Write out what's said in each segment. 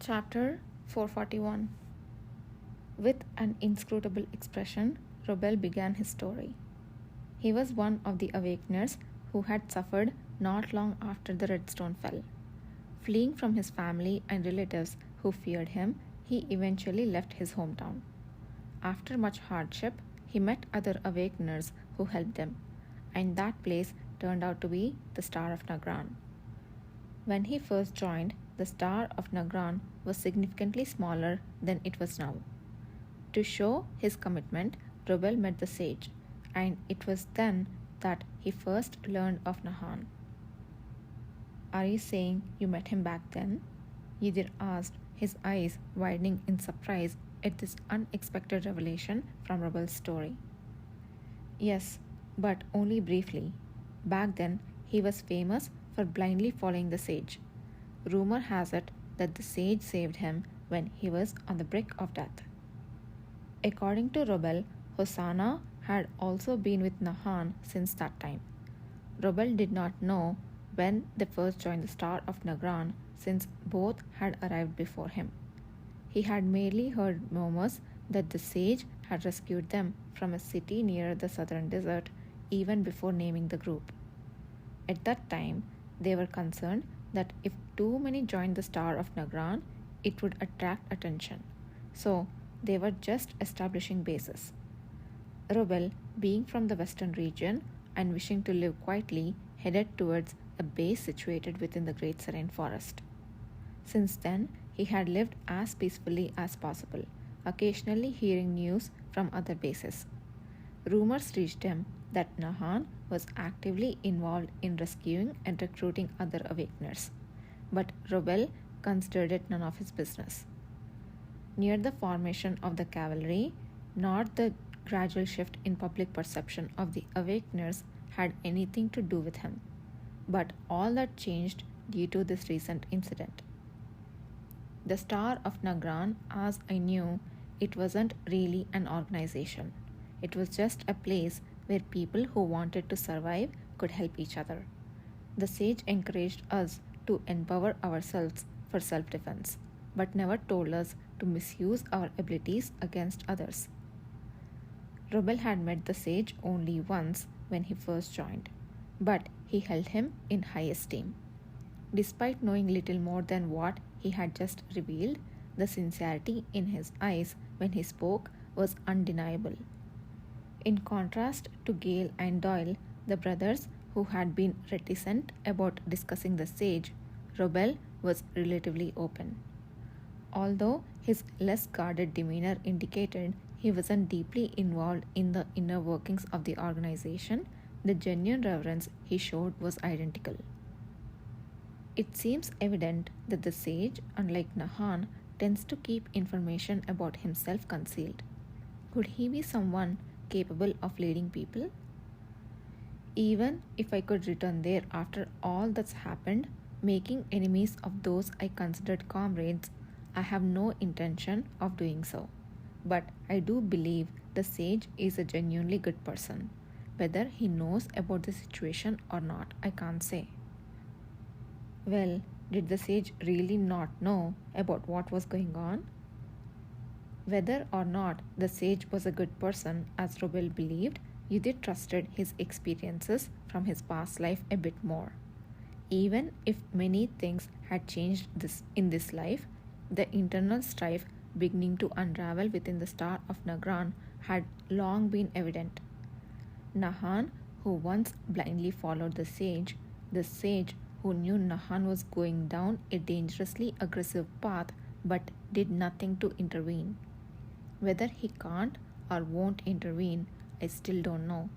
Chapter 441. With an inscrutable expression, Robel began his story. He was one of the awakeners who had suffered not long after the Red Stone fell. Fleeing from his family and relatives who feared him, he eventually left his hometown. After much hardship, he met other awakeners who helped him, and that place turned out to be the Star of Nagran. When he first joined, the Star of Nagran was significantly smaller than it was now. To show his commitment, Robel met the sage, and it was then that he first learned of Nahan. "Are you saying you met him back then?" Ydir asked, his eyes widening in surprise at this unexpected revelation from Robel's story. "Yes, but only briefly. Back then, he was famous for blindly following the sage. Rumor has it that the sage saved him when he was on the brink of death." According to Robel, Hosanna had also been with Nahan since that time. Robel did not know when they first joined the Star of Nagran, since both had arrived before him. He had merely heard murmurs that the sage had rescued them from a city near the southern desert even before naming the group. At that time, they were concerned that if too many joined the Star of Nagran, it would attract attention. So, they were just establishing bases. Robel, being from the western region and wishing to live quietly, headed towards a base situated within the Great Serene Forest. Since then, he had lived as peacefully as possible, occasionally hearing news from other bases. Rumors reached him that Nahan was actively involved in rescuing and recruiting other awakeners, but Robel considered it none of his business. Near the formation of the cavalry, not the gradual shift in public perception of the awakeners had anything to do with him, but all that changed due to this recent incident. The Star of Nagran, as I knew, it wasn't really an organization. It was just a place where people who wanted to survive could help each other. The sage encouraged us to empower ourselves for self-defense, but never told us to misuse our abilities against others. Robel had met the sage only once when he first joined, but he held him in high esteem. Despite knowing little more than what he had just revealed, the sincerity in his eyes when he spoke was undeniable. In contrast to Gale and Doyle, the brothers who had been reticent about discussing the sage, Robel was relatively open. Although his less guarded demeanor indicated he wasn't deeply involved in the inner workings of the organization, the genuine reverence he showed was identical. It seems evident that the sage, unlike Nahan, tends to keep information about himself concealed. Could he be someone capable of leading people? Even if I could return there after all that's happened, making enemies of those I considered comrades, I have no intention of doing so. But I do believe the sage is a genuinely good person. Whether he knows about the situation or not, I can't say. Well, did the sage really not know about what was going on? Whether or not the sage was a good person, as Robel believed, Ydir trusted his experiences from his past life a bit more. Even if many things had changed in this life, the internal strife beginning to unravel within the Star of Nagran had long been evident. Nahan, who once blindly followed the sage who knew Nahan was going down a dangerously aggressive path but did nothing to intervene. Whether he can't or won't intervene, I still don't know.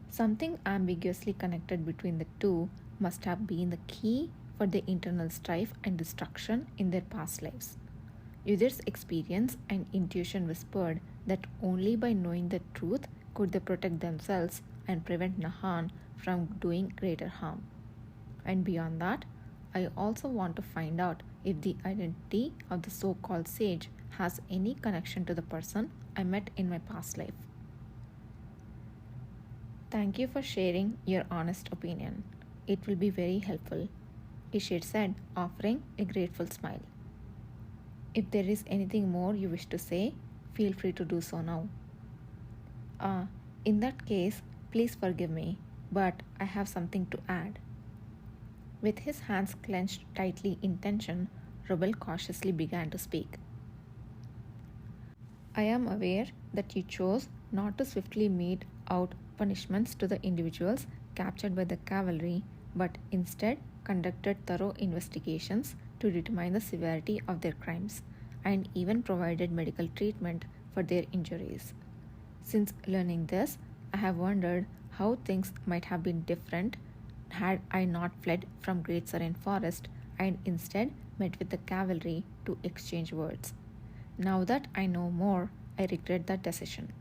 Something ambiguously connected between the two must have been the key for the internal strife and destruction in their past lives. Ydir's experience and intuition whispered that only by knowing the truth could they protect themselves and prevent Nahan from doing greater harm. And beyond that, I also want to find out if the identity of the so-called sage has any connection to the person I met in my past life. Thank you for sharing your honest opinion. It will be very helpful, Ishir said, offering a grateful smile. If there is anything more you wish to say, feel free to do so now. Ah, in that case, please forgive me, but I have something to add. With his hands clenched tightly in tension, Rubel cautiously began to speak. I am aware that you chose not to swiftly mete out punishments to the individuals captured by the cavalry, but instead conducted thorough investigations to determine the severity of their crimes and even provided medical treatment for their injuries. Since learning this, I have wondered how things might have been different had I not fled from Great Serene Forest and instead met with the cavalry to exchange words. Now that I know more, I regret that decision.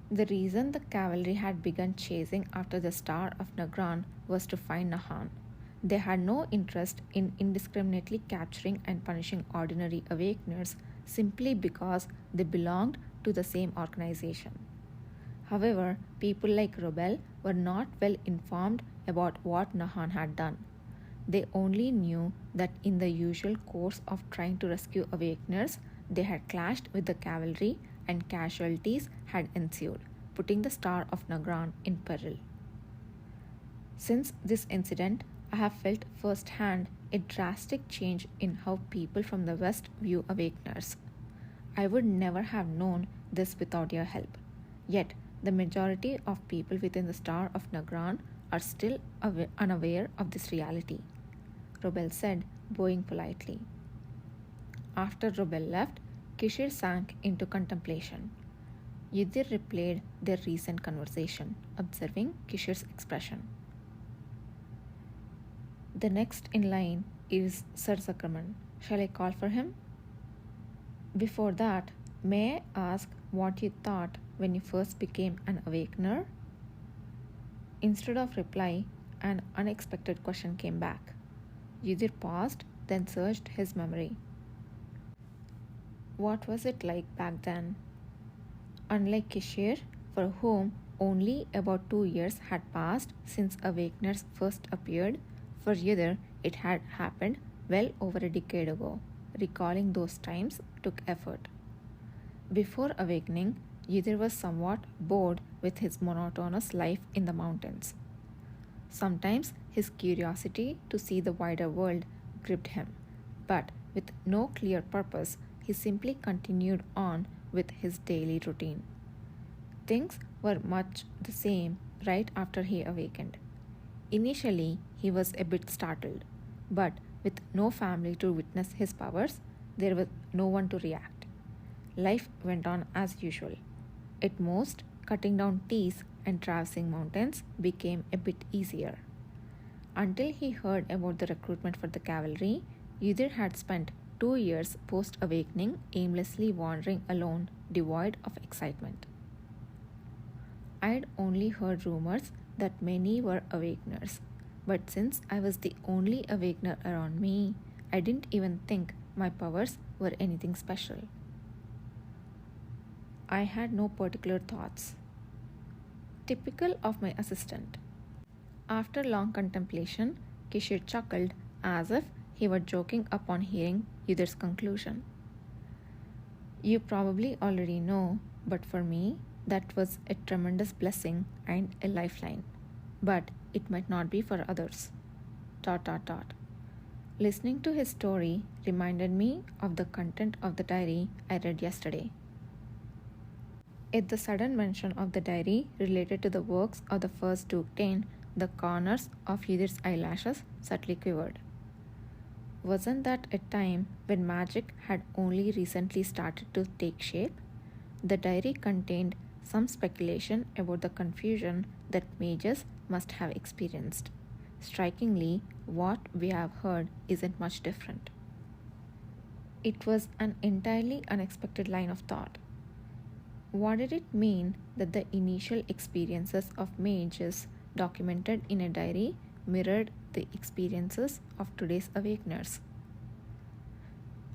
The reason the cavalry had begun chasing after the Star of Nagran was to find Nahan. They had no interest in indiscriminately capturing and punishing ordinary awakeners simply because they belonged to the same organization. However, people like Rubel were not well informed about what Nahan had done. They only knew that in the usual course of trying to rescue awakeners, they had clashed with the cavalry and casualties had ensued, putting the Star of Nagran in peril. Since this incident, I have felt firsthand a drastic change in how people from the West view awakeners. I would never have known this without your help. Yet, the majority of people within the Star of Nagran are still unaware of this reality, Rubel said, bowing politely. After Rubel left, Kishir sank into contemplation. Yudir replayed their recent conversation, observing Kishir's expression. The next in line is Sir Sakraman. Shall I call for him? Before that, may I ask what you thought when you first became an awakener? Instead of reply, an unexpected question came back. Yudir paused, then searched his memory. What was it like back then? Unlike Kishir, for whom only about 2 years had passed since Awakeners first appeared, for Yudir it had happened well over a decade ago. Recalling those times took effort. Before awakening, Yudir was somewhat bored with his monotonous life in the mountains. Sometimes his curiosity to see the wider world gripped him, but with no clear purpose, he simply continued on with his daily routine. Things were much the same right after he awakened. Initially, he was a bit startled, but with no family to witness his powers, there was no one to react. Life went on as usual. At most, cutting down trees and traversing mountains became a bit easier. Until he heard about the recruitment for the cavalry, Yudir had spent 2 years post-awakening aimlessly wandering alone, devoid of excitement. I'd only heard rumors that many were awakeners, but since I was the only awakener around me, I didn't even think my powers were anything special. I had no particular thoughts. Typical of my assistant. After long contemplation, Kishir chuckled as if he were joking upon hearing Yudir's conclusion. You probably already know, but for me, that was a tremendous blessing and a lifeline. But it might not be for others. ... Listening to his story reminded me of the content of the diary I read yesterday. At the sudden mention of the diary related to the works of the first Duke Dane, the corners of Yudir's eyelashes subtly quivered. Wasn't that a time when magic had only recently started to take shape? The diary contained some speculation about the confusion that mages must have experienced. Strikingly, what we have heard isn't much different. It was an entirely unexpected line of thought. What did it mean that the initial experiences of mages documented in a diary mirrored the experiences of today's awakeners?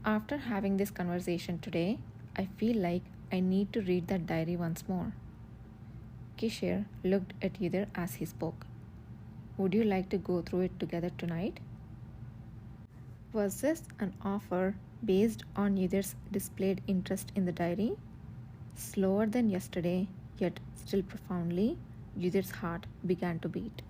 After having this conversation today, I feel like I need to read that diary once more. Kishir looked at Yudir as he spoke. Would you like to go through it together tonight? Was this an offer based on Yudhir's displayed interest in the diary? Slower than yesterday, yet still profoundly, Yudhir's heart began to beat.